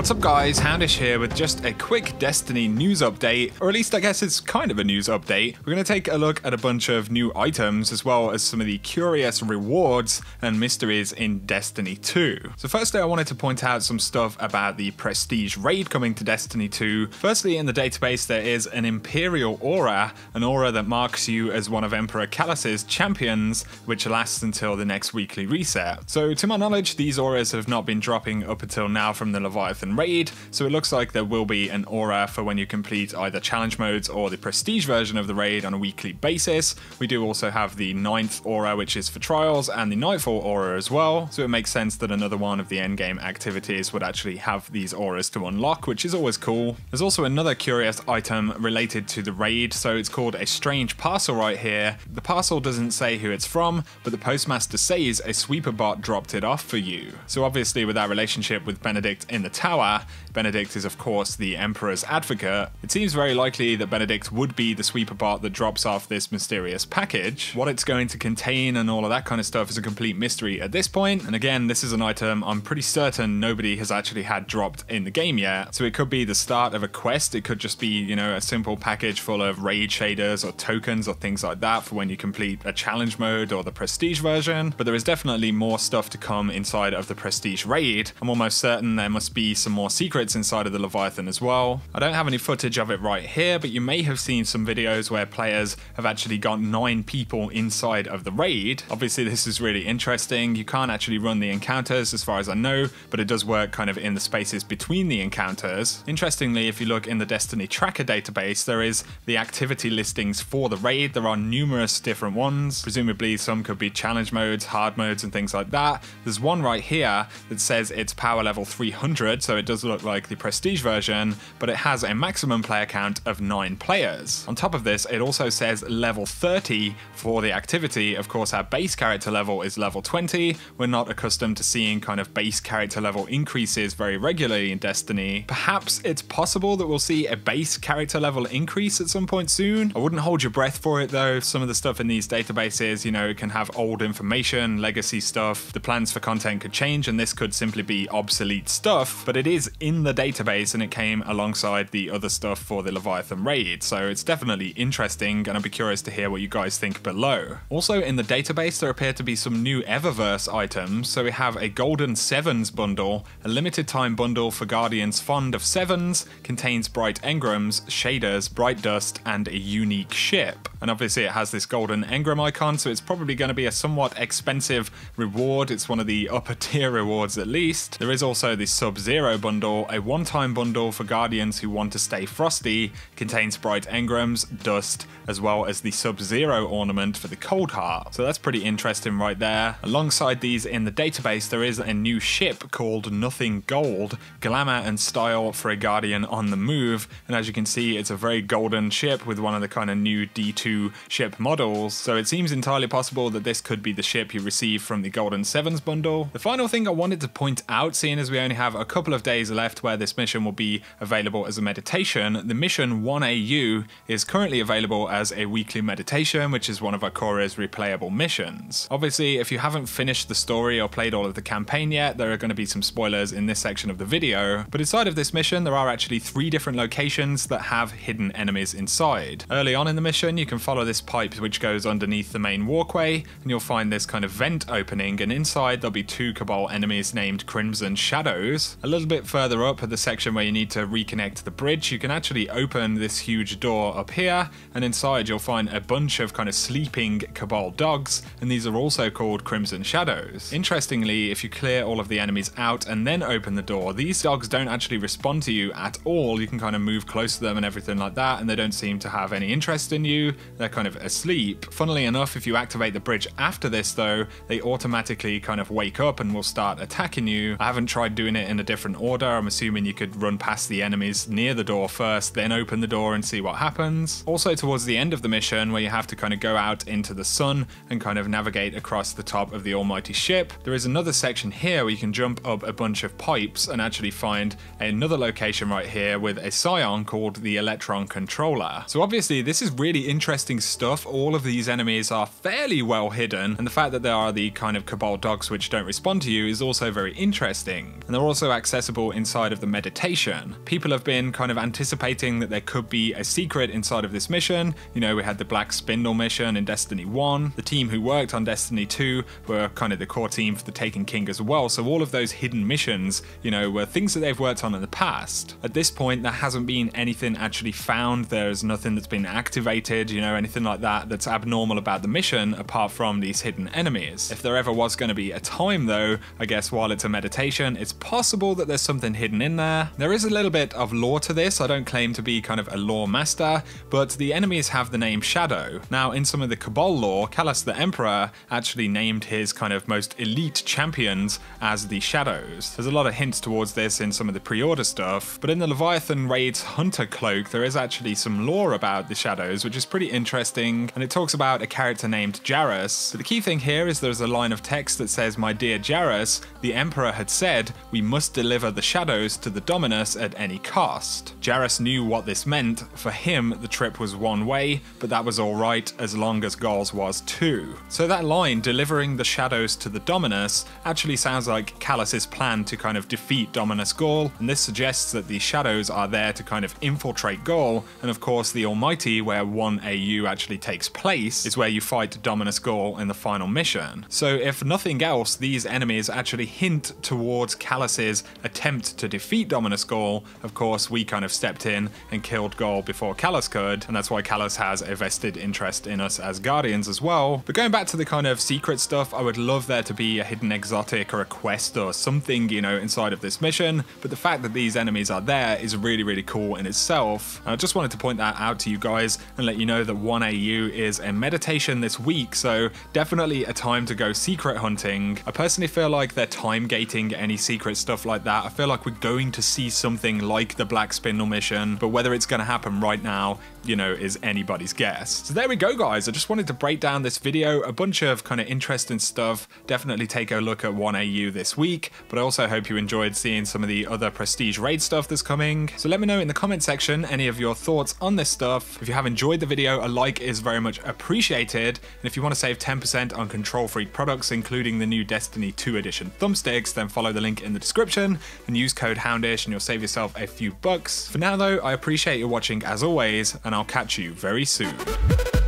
What's up guys, Houndish here with just a quick Destiny news update, or at least I guess it's kind of a news update. We're going to take a look at a bunch of new items as well as some of the curious rewards and mysteries in Destiny 2. So firstly I wanted to point out some stuff about the Prestige raid coming to Destiny 2. Firstly, in the database there is an Imperial Aura, an aura that marks you as one of Emperor Callus's champions, which lasts until the next weekly reset. So to my knowledge, these auras have not been dropping up until now from the Leviathan raid, so it looks like there will be an aura for when you complete either challenge modes or the prestige version of the raid on a weekly basis. We do also have the 9th aura, which is for trials, and the Nightfall aura as well, so it makes sense that another one of the endgame activities would actually have these auras to unlock, which is always cool. There's also another curious item related to the raid, so it's called a strange parcel right here. The parcel doesn't say who it's from, but the postmaster says a sweeper bot dropped it off for you. So obviously with our relationship with Benedict in the tower, Benedict is of course the Emperor's advocate. It seems very likely that Benedict would be the sweeper bot that drops off this mysterious package. What it's going to contain and all of that kind of stuff is a complete mystery at this point, and again, this is an item I'm pretty certain nobody has actually had dropped in the game yet, so it could be the start of a quest, it could just be, you know, a simple package full of raid shaders or tokens or things like that for when you complete a challenge mode or the prestige version, but there is definitely more stuff to come inside of the prestige raid. I'm almost certain there must be some more secrets inside of the Leviathan as well. I don't have any footage of it right here, but you may have seen some videos where players have actually got 9 people inside of the raid. Obviously this is really interesting. You can't actually run the encounters as far as I know, but it does work kind of in the spaces between the encounters. Interestingly, if you look in the Destiny tracker database, there is the activity listings for the raid. There are numerous different ones. Presumably some could be challenge modes, hard modes and things like that. There's one right here that says it's power level 300, so it does look like the prestige version, but it has a maximum player count of 9 players. On top of this, it also says level 30 for the activity. Of course, our base character level is level 20. We're not accustomed to seeing kind of base character level increases very regularly in Destiny. Perhaps it's possible that we'll see a base character level increase at some point soon. I wouldn't hold your breath for it though. Some of the stuff in these databases, you know, it can have old information, legacy stuff. The plans for content could change and this could simply be obsolete stuff, but it is in the database and it came alongside the other stuff for the Leviathan raid, so it's definitely interesting and I'd be curious to hear what you guys think below. Also in the database there appear to be some new Eververse items, so we have a Golden Sevens bundle, a limited time bundle for Guardians fond of Sevens, contains bright engrams, shaders, bright dust and a unique ship. And obviously it has this golden engram icon, so it's probably going to be a somewhat expensive reward. It's one of the upper tier rewards at least. There is also the Sub-Zero bundle, a one-time bundle for Guardians who want to stay frosty, contains bright engrams, dust, as well as the Sub-Zero ornament for the Cold Heart. So that's pretty interesting right there. Alongside these in the database there is a new ship called Nothing Gold, glamour and style for a Guardian on the move, and as you can see it's a very golden ship with one of the kind of new D2 ship models, so it seems entirely possible that this could be the ship you receive from the Golden Sevens bundle. The final thing I wanted to point out, seeing as we only have a couple of days left where this mission will be available as a meditation, the mission 1AU is currently available as a weekly meditation, which is one of Ikora's replayable missions. Obviously, if you haven't finished the story or played all of the campaign yet, there are going to be some spoilers in this section of the video, but inside of this mission there are actually 3 different locations that have hidden enemies inside. Early on in the mission you can follow this pipe which goes underneath the main walkway, and you'll find this kind of vent opening, and inside there'll be 2 Cabal enemies named Crimson Shadows. A little bit further up at the section where you need to reconnect the bridge, you can actually open this huge door up here, and inside you'll find a bunch of kind of sleeping Cabal dogs, and these are also called Crimson Shadows. Interestingly, if you clear all of the enemies out and then open the door, these dogs don't actually respond to you at all. You can kind of move close to them and everything like that, and they don't seem to have any interest in you. They're kind of asleep. Funnily enough, if you activate the bridge after this though, they automatically kind of wake up and will start attacking you. I haven't tried doing it in a different order. I'm assuming you could run past the enemies near the door first, then open the door and see what happens. Also towards the end of the mission, where you have to kind of go out into the sun and kind of navigate across the top of the almighty ship, there is another section here where you can jump up a bunch of pipes and actually find another location right here with a scion called the Electron Controller. So obviously this is really interesting interesting stuff. All of these enemies are fairly well hidden, and the fact that there are the kind of Cabal dogs which don't respond to you is also very interesting. And they're also accessible inside of the meditation. People have been kind of anticipating that there could be a secret inside of this mission. You know, we had the Black Spindle mission in Destiny 1. The team who worked on Destiny 2 were kind of the core team for the Taken King as well. So all of those hidden missions, you know, were things that they've worked on in the past. At this point, there hasn't been anything actually found. There's nothing that's been activated, you know, anything like that that's abnormal about the mission apart from these hidden enemies. If there ever was going to be a time though, I guess while it's a meditation, it's possible that there's something hidden in there. There is a little bit of lore to this. I don't claim to be kind of a lore master, but the enemies have the name Shadow. Now, in some of the Cabal lore, Callus the Emperor actually named his kind of most elite champions as the Shadows. There's a lot of hints towards this in some of the pre-order stuff, but in the Leviathan Raid's Hunter Cloak, there is actually some lore about the Shadows, which is pretty interesting, and it talks about a character named Jarrus. But the key thing here is there's a line of text that says, "My dear Jarrus, the Emperor had said we must deliver the Shadows to the Dominus at any cost." Jarrus knew what this meant. For him, the trip was one way, but that was alright as long as Gauls was too. So that line, delivering the Shadows to the Dominus, actually sounds like Callus's plan to kind of defeat Dominus Gaul, and this suggests that the Shadows are there to kind of infiltrate Gaul, and of course the Almighty, where 1AU actually takes place, is where you fight Dominus Gaul in the final mission. So if nothing else, these enemies actually hint towards Callus's attempt to defeat Dominus Gaul. Of course, we kind of stepped in and killed Gaul before Callus could, and that's why Callus has a vested interest in us as Guardians as well. But going back to the kind of secret stuff, I would love there to be a hidden exotic or a quest or something, you know, inside of this mission, but the fact that these enemies are there is really, really cool in itself. And I just wanted to point that out to you guys and let you know that 1AU is a meditation this week, so definitely a time to go secret hunting. I personally feel like they're time gating any secret stuff like that. I feel like we're going to see something like the Black Spindle mission, but whether it's going to happen right now, you know, is anybody's guess. So there we go, guys. I just wanted to break down this video, a bunch of kind of interesting stuff. Definitely take a look at 1AU this week, but I also hope you enjoyed seeing some of the other Prestige raid stuff that's coming. So let me know in the comment section any of your thoughts on this stuff. If you have enjoyed the video, a like is very much appreciated. And if you want to save 10% on Control Freak products, including the new Destiny 2 edition thumbsticks, then follow the link in the description and use code Houndish and you'll save yourself a few bucks. For now though, I appreciate you watching as always, and I'll catch you very soon.